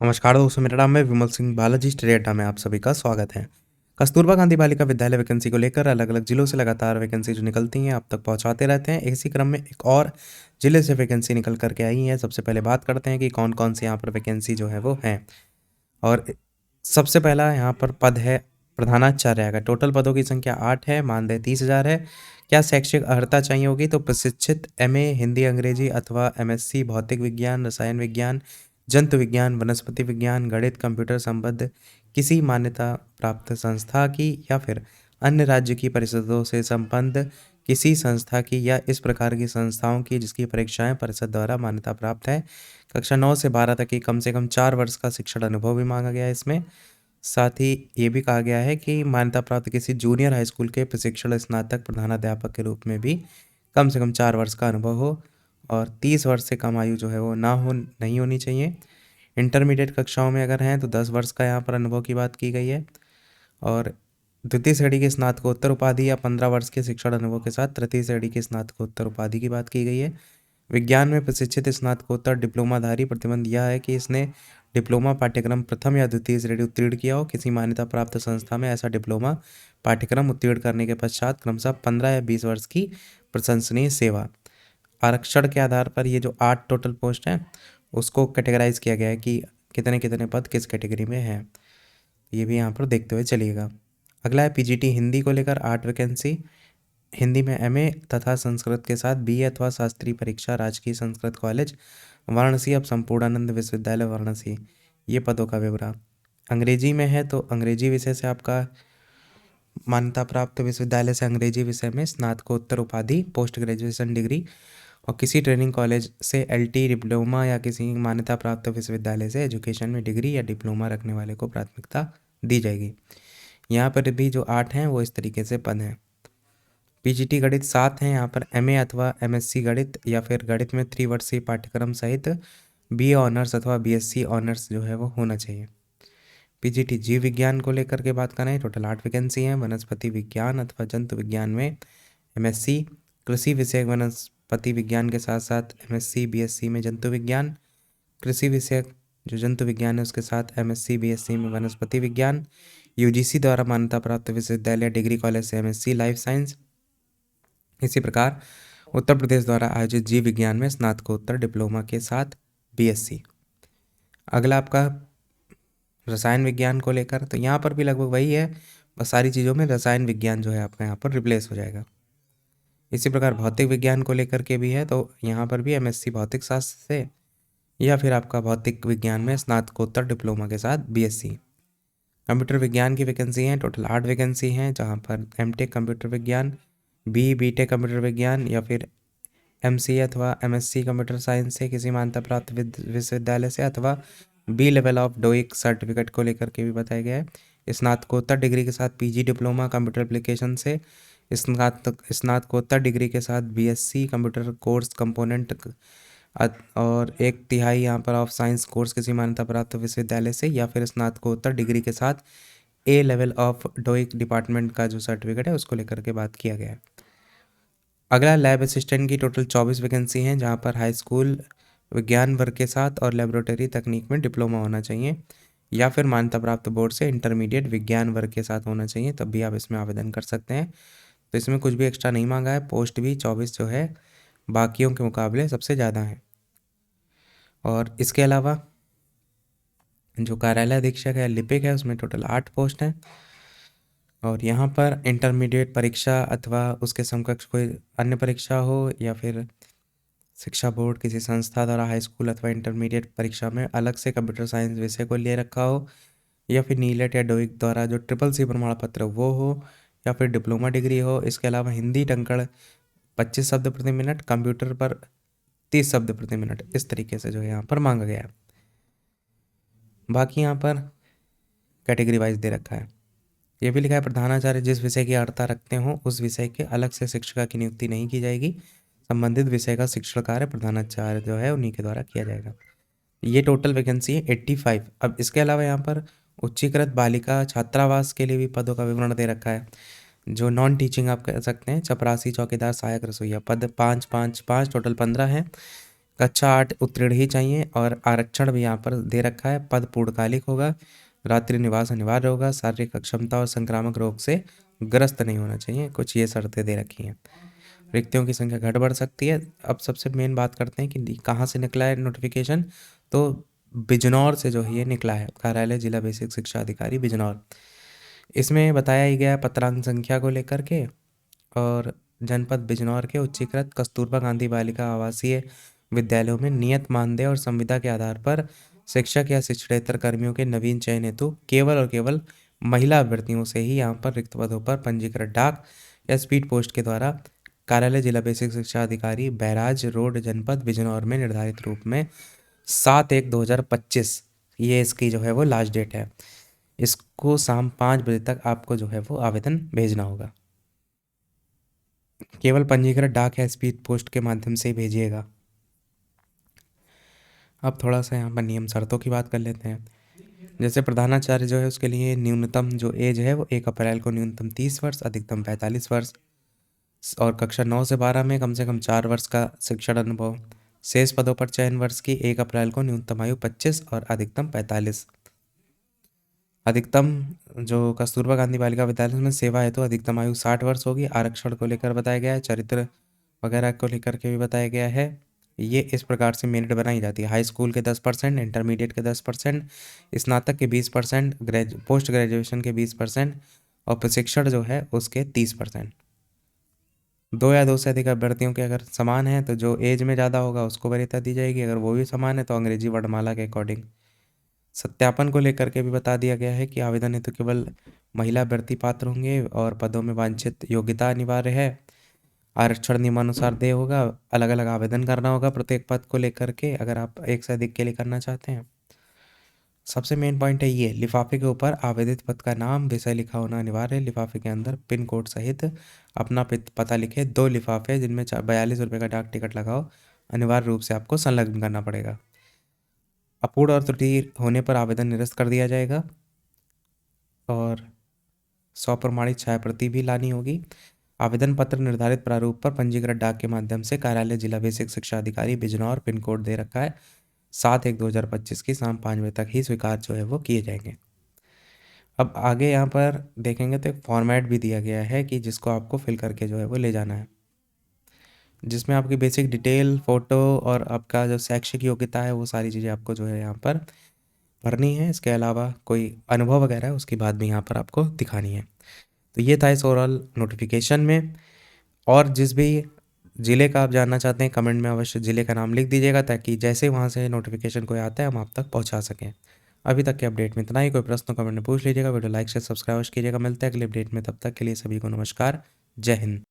नमस्कार दोस्तों, मेरा नाम है विमल सिंह बालाजी। स्टडी अड्डा में आप सभी का स्वागत है। कस्तूरबा गांधी बालिका विद्यालय वैकेंसी को लेकर अलग अलग जिलों से लगातार वैकेंसी जो निकलती हैं आप तक पहुंचाते रहते हैं। इसी क्रम में एक और जिले से वैकेंसी निकल करके आई है। सबसे पहले बात करते हैं कि कौन कौन सी यहाँ पर वैकेंसी जो है वो है। और सबसे पहला यहाँ पर पद है प्रधानाचार्य का। टोटल पदों की संख्या 8 है। मानदेय 30,000 है। क्या शैक्षिक अर्हता चाहिए होगी? तो प्रशिक्षित MA हिंदी अंग्रेजी अथवा MSc भौतिक विज्ञान, रसायन विज्ञान, जंतु विज्ञान, वनस्पति विज्ञान, गणित, कंप्यूटर संबद्ध किसी मान्यता प्राप्त संस्था की या फिर अन्य राज्य की परिषदों से संबद्ध किसी संस्था की या इस प्रकार की संस्थाओं की जिसकी परीक्षाएं परिषद द्वारा मान्यता प्राप्त है। कक्षा 9 से 12 तक की कम से कम 4 वर्ष का शिक्षण अनुभव भी मांगा गया है इसमें। साथ ही ये भी कहा गया है कि मान्यता प्राप्त किसी जूनियर हाई स्कूल के प्रशिक्षण स्नातक प्रधानाध्यापक के रूप में भी कम से कम 4 वर्ष का अनुभव हो और 30 वर्ष से कम आयु जो है वो नहीं होनी चाहिए। इंटरमीडिएट कक्षाओं में अगर हैं तो 10 वर्ष का यहाँ पर अनुभव की बात की गई है। और द्वितीय श्रेणी की स्नातकोत्तर उपाधि या 15 वर्ष के शिक्षण अनुभव के साथ तृतीय श्रेणी की स्नातकोत्तर उपाधि की बात की गई है। विज्ञान में प्रशिक्षित स्नातकोत्तर डिप्लोमाधारी प्रतिबंध यह है कि इसने डिप्लोमा पाठ्यक्रम प्रथम या द्वितीय श्रेणी उत्तीर्ण किया हो। किसी मान्यता प्राप्त संस्था में ऐसा डिप्लोमा पाठ्यक्रम उत्तीर्ण करने के पश्चात क्रमशः 15 या 20 वर्ष की प्रशंसनीय सेवा। आरक्षण के आधार पर ये जो 8 टोटल पोस्ट हैं उसको कैटेगराइज किया गया है कि कितने कितने पद किस कैटेगरी में हैं। ये भी यहाँ पर देखते हुए चलिएगा। अगला है PGT हिंदी को लेकर 8 वैकेंसी। हिंदी में MA तथा संस्कृत के साथ BA अथवा शास्त्रीय परीक्षा राजकीय संस्कृत कॉलेज वाराणसी अब संपूर्णानंद विश्वविद्यालय वाराणसी, ये पदों का विवरण। अंग्रेजी में है तो अंग्रेजी विषय से आपका मान्यता प्राप्त विश्वविद्यालय से अंग्रेजी विषय में स्नातकोत्तर उपाधि पोस्ट ग्रेजुएशन डिग्री और किसी ट्रेनिंग कॉलेज से LT डिप्लोमा या किसी मान्यता प्राप्त विश्वविद्यालय से एजुकेशन में डिग्री या डिप्लोमा रखने वाले को प्राथमिकता दी जाएगी। यहाँ पर भी जो 8 हैं वो इस तरीके से पद हैं। PGT गणित 7 हैं। यहाँ पर MA अथवा MSc गणित या फिर गणित में 3 वर्षीय पाठ्यक्रम सहित BA ऑनर्स अथवा BSc ऑनर्स जो है वो होना चाहिए। PGT जीव विज्ञान को लेकर के बात करें टोटल 8 वैकेंसी हैं। वनस्पति विज्ञान अथवा जंतु विज्ञान में MSc, कृषि विषय वनस्पति विज्ञान के साथ साथ MSc BSc में जंतु विज्ञान, कृषि विषय जो जंतु विज्ञान है उसके साथ MSc BSc में वनस्पति विज्ञान, UGC द्वारा मान्यता प्राप्त विश्वविद्यालय डिग्री कॉलेज से MSc लाइफ साइंस। इसी प्रकार उत्तर प्रदेश द्वारा आयोजित जीव विज्ञान में स्नातकोत्तर डिप्लोमा के साथ BSc। अगला आपका रसायन विज्ञान को लेकर, तो यहाँ पर भी लगभग वही है, बस सारी चीज़ों में रसायन विज्ञान जो है आपका यहाँ पर रिप्लेस हो जाएगा। इसी प्रकार भौतिक विज्ञान को लेकर के भी है, तो यहाँ पर भी MSc भौतिक शास्त्र से या फिर आपका भौतिक विज्ञान में स्नातकोत्तर डिप्लोमा के साथ BSc। कंप्यूटर विज्ञान की वैकेंसी हैं टोटल 8 वैकेंसी हैं, जहाँ पर MTech कंप्यूटर विज्ञान, BTech कंप्यूटर विज्ञान या फिर MCA अथवा MSc कंप्यूटर साइंस से किसी मान्यता प्राप्त विश्वविद्यालय से अथवा B लेवल ऑफ डोइक सर्टिफिकेट को लेकर के भी बताया गया है। स्नातकोत्तर डिग्री के साथ PG डिप्लोमा कंप्यूटर एप्लीकेशन से स्नातकोत्तर डिग्री के साथ BSc कंप्यूटर कोर्स कंपोनेंट और 1/3 यहाँ पर ऑफ साइंस कोर्स किसी मान्यता प्राप्त विश्वविद्यालय से या फिर स्नातकोत्तर डिग्री के साथ A लेवल ऑफ डोइक डिपार्टमेंट का जो सर्टिफिकेट है उसको लेकर के बात किया गया है। अगला लैब असिस्टेंट की टोटल 24 वैकेंसी हैं, जहाँ पर हाई स्कूल विज्ञान वर्ग के साथ और लेबोरेटरी तकनीक में डिप्लोमा होना चाहिए या फिर मान्यता प्राप्त बोर्ड से इंटरमीडिएट विज्ञान वर्ग के साथ होना चाहिए, तब भी आप इसमें आवेदन कर सकते हैं। तो इसमें कुछ भी एक्स्ट्रा नहीं मांगा है। पोस्ट भी 24 जो है बाकियों के मुकाबले सबसे ज़्यादा है। और इसके अलावा जो कार्यालय अधीक्षक है लिपिक है उसमें टोटल 8 पोस्ट हैं। और यहाँ पर इंटरमीडिएट परीक्षा अथवा उसके समकक्ष कोई अन्य परीक्षा हो या फिर शिक्षा बोर्ड किसी संस्था द्वारा हाई स्कूल अथवा इंटरमीडिएट परीक्षा में अलग से कंप्यूटर साइंस विषय को ले रखा हो या फिर नीलेट या डोइक द्वारा जो CCC प्रमाण पत्र वो हो या फिर डिप्लोमा डिग्री हो। इसके अलावा हिंदी टंकड़ 25 शब्द प्रति मिनट, कंप्यूटर पर 30 शब्द प्रति मिनट, इस तरीके से जो है यहाँ पर मांगा गया है। बाकी यहाँ पर कैटेगरी वाइज दे रखा है। ये भी लिखा है प्रधानाचार्य जिस विषय की अर्हता रखते हो उस विषय के अलग से शिक्षिका की नियुक्ति नहीं की जाएगी। संबंधित विषय का शिक्षण कार्य प्रधानाचार्य जो है उन्हीं के द्वारा किया जाएगा। ये टोटल वैकेंसी है 85। अब इसके अलावा यहाँ पर उच्चीकृत बालिका छात्रावास के लिए भी पदों का विवरण दे रखा है। जो नॉन टीचिंग आप कह सकते हैं, चपरासी, चौकीदार, सहायक रसोईया, पद 5 5 5 टोटल 15 हैं। कक्षा 8 उत्तीर्ण ही चाहिए और आरक्षण भी यहाँ पर दे रखा है। पद पूर्णकालिक होगा, रात्रि निवास अनिवार्य होगा, शारीरिक अक्षमता और संक्रामक रोग से ग्रस्त नहीं होना चाहिए। कुछ ये शर्तें दे रखी हैं। रिक्तियों की संख्या घट बढ़ सकती है। अब सबसे मेन बात करते हैं कि कहाँ से निकला है नोटिफिकेशन। तो बिजनौर से जो है ये निकला है, कार्यालय जिला बेसिक शिक्षा अधिकारी बिजनौर। इसमें बताया ही गया है पत्रांक संख्या को लेकर के, और जनपद बिजनौर के उच्चीकृत कस्तूरबा गांधी बालिका आवासीय विद्यालयों में नियत मानदेय और संविदा के आधार पर शिक्षक या शिक्षणेतर कर्मियों के नवीन चयन हेतु केवल और केवल महिला अभ्यर्थियों से ही यहाँ पर रिक्त पदों पर पंजीकृत डाक या स्पीड पोस्ट के द्वारा कार्यालय जिला बेसिक शिक्षा अधिकारी बैराज रोड जनपद बिजनौर में निर्धारित रूप में 7/1/2025 ये इसकी जो है वो लास्ट डेट है। इसको शाम 5 बजे तक आपको जो है वो आवेदन भेजना होगा। केवल पंजीकृत डाक या स्पीड पोस्ट के माध्यम से ही भेजिएगा। अब थोड़ा सा यहाँ पर नियम शर्तों की बात कर लेते हैं। जैसे प्रधानाचार्य जो है उसके लिए न्यूनतम जो एज है वो 1 अप्रैल को न्यूनतम 30 वर्ष, अधिकतम 45 वर्ष, और कक्षा 9 से 12 में कम से कम 4 वर्ष का शिक्षण अनुभव। शेष पदों पर चयन वर्ष की 1 अप्रैल को न्यूनतम आयु 25 और अधिकतम 45। अधिकतम जो कस्तूरबा गांधी बालिका विद्यालय में सेवा है तो अधिकतम आयु 60 वर्ष होगी। आरक्षण को लेकर बताया गया है, चरित्र वगैरह को लेकर के भी बताया गया है। ये इस प्रकार से मेरिट बनाई जाती है। हाई स्कूल के 10%, इंटरमीडिएट के 10%, स्नातक के 20%, पोस्ट ग्रेजुएशन के 20% और प्रशिक्षण जो है उसके 30%। 2 या 2 से अधिक अभ्यर्थियों के अगर समान है तो जो एज में ज़्यादा होगा उसको वरीयता दी जाएगी। अगर वो भी समान है तो अंग्रेजी वर्णमाला के अकॉर्डिंग। सत्यापन को लेकर के भी बता दिया गया है कि आवेदन हेतु केवल महिला अभ्यर्थी पात्र होंगे और पदों में वांछित योग्यता अनिवार्य है। आरक्षण नियमानुसार देय होगा। अलग अलग आवेदन करना होगा प्रत्येक पद को लेकर के, अगर आप एक से अधिक के लिए करना चाहते हैं। सबसे मेन पॉइंट है ये, लिफाफे के ऊपर आवेदित पद का नाम विषय लिखा होना अनिवार्य है। लिफाफे के अंदर पिन कोड सहित अपना पता लिखे। 2 लिफाफे जिनमें 42 रुपये का डाक टिकट लगाओ, अनिवार्य रूप से आपको संलग्न करना पड़ेगा। अपूर्ण और त्रुटि होने पर आवेदन निरस्त कर दिया जाएगा और 100 प्रमाणित छाया प्रति भी लानी होगी। आवेदन पत्र निर्धारित प्रारूप पर पंजीकृत डाक के माध्यम से कार्यालय जिला बेसिक शिक्षा अधिकारी बिजनौर, पिन कोड दे रखा है 7/1/2025 की शाम 5 बजे तक ही स्वीकार जो है वो किए जाएंगे। अब आगे यहाँ पर देखेंगे तो एक फॉर्मेट भी दिया गया है कि जिसको आपको फिल करके जो है वो ले जाना है, जिसमें आपकी बेसिक डिटेल, फोटो और आपका जो शैक्षिक योग्यता है वो सारी चीज़ें आपको जो है यहाँ पर भरनी है। इसके अलावा कोई अनुभव वगैरह है उसकी बात भी यहाँ पर आपको दिखानी है। तो ये था इस ओवरऑल नोटिफिकेशन में। और जिस भी ज़िले का आप जानना चाहते हैं कमेंट में अवश्य ज़िले का नाम लिख दीजिएगा, ताकि जैसे वहाँ से नोटिफिकेशन कोई आता है हम आप तक पहुँचा सकें। अभी तक के अपडेट में इतना ही। कोई प्रश्न कमेंट में पूछ लीजिएगा। वीडियो लाइक से सब्सक्राइब कीजिएगा। मिलते हैं अगले अपडेट में, तब तक के लिए सभी को नमस्कार। जय हिंद।